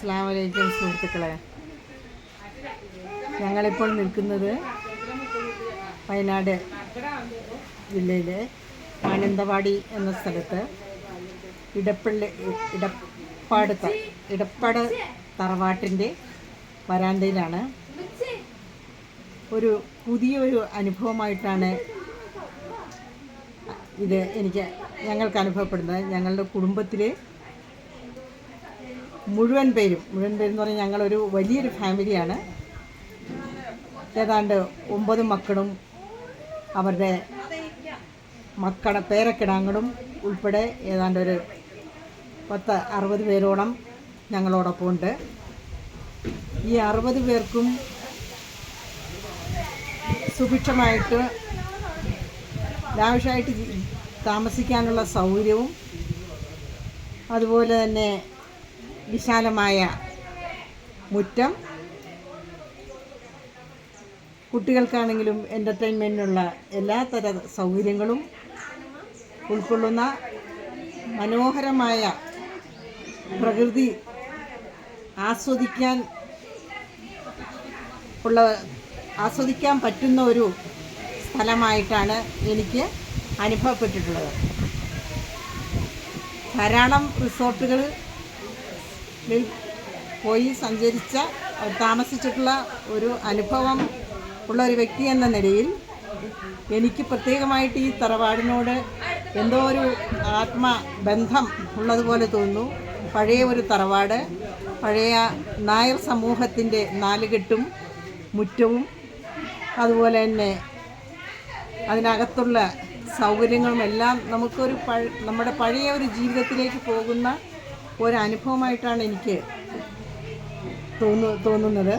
അസ്സലാമു അലൈക്കും സുഹൃത്തുക്കളെ. ഞങ്ങളിപ്പോൾ നിൽക്കുന്നത് വയനാട് ജില്ലയിലെ മാനന്തവാടി എന്ന സ്ഥലത്ത് ഇടപ്പാട് തറവാട്ടിൻ്റെ വരാന്തയിലാണ്. ഒരു പുതിയൊരു അനുഭവമായിട്ടാണ് ഇത് ഞങ്ങൾക്ക് അനുഭവപ്പെടുന്നത്. ഞങ്ങളുടെ കുടുംബത്തിലെ മുഴുവൻ പേരും എന്ന് പറഞ്ഞാൽ ഞങ്ങളൊരു വലിയൊരു ഫാമിലിയാണ്. ഏതാണ്ട് 9 മക്കളും അവരുടെ പേരക്കിടാങ്ങളും ഉൾപ്പെടെ ഏതാണ്ട് ഒരു 60 പേരോളം ഞങ്ങളോടൊപ്പം ഉണ്ട്. ഈ 60 പേർക്കും സുഭിക്ഷമായിട്ട് ലാവിഷായിട്ട് താമസിക്കാനുള്ള സൗകര്യവും അതുപോലെ തന്നെ വിശാലമായ മുറ്റം, കുട്ടികൾക്കാണെങ്കിലും എൻ്റർടൈൻമെൻറ്റിനുള്ള എല്ലാത്തര സൗകര്യങ്ങളും ഉൾക്കൊള്ളുന്ന മനോഹരമായ പ്രകൃതി ആസ്വദിക്കാൻ പറ്റുന്ന ഒരു സ്ഥലമായിട്ടാണ് എനിക്ക് അനുഭവപ്പെട്ടിട്ടുള്ളത്. ധാരാളം റിസോർട്ടുകളിൽ പോയി താമസിച്ചിട്ടുള്ള ഒരു അനുഭവം ഉള്ള ഒരു വ്യക്തി എന്ന നിലയിൽ എനിക്ക് പ്രത്യേകമായിട്ട് ഈ തറവാടിനോട് എന്തോ ഒരു ആത്മബന്ധം ഉള്ളതുപോലെ തോന്നുന്നു. പഴയ ഒരു തറവാട്, പഴയ നായർ സമൂഹത്തിൻ്റെ നാലുകെട്ടും മുറ്റവും അതുപോലെ തന്നെ അതിനകത്തുള്ള സൗകര്യങ്ങളുമെല്ലാം നമ്മുടെ പഴയ ഒരു ജീവിതത്തിലേക്ക് പോകുന്ന ഒരനുഭവമായിട്ടാണ് എനിക്ക് തോന്നുന്നത്.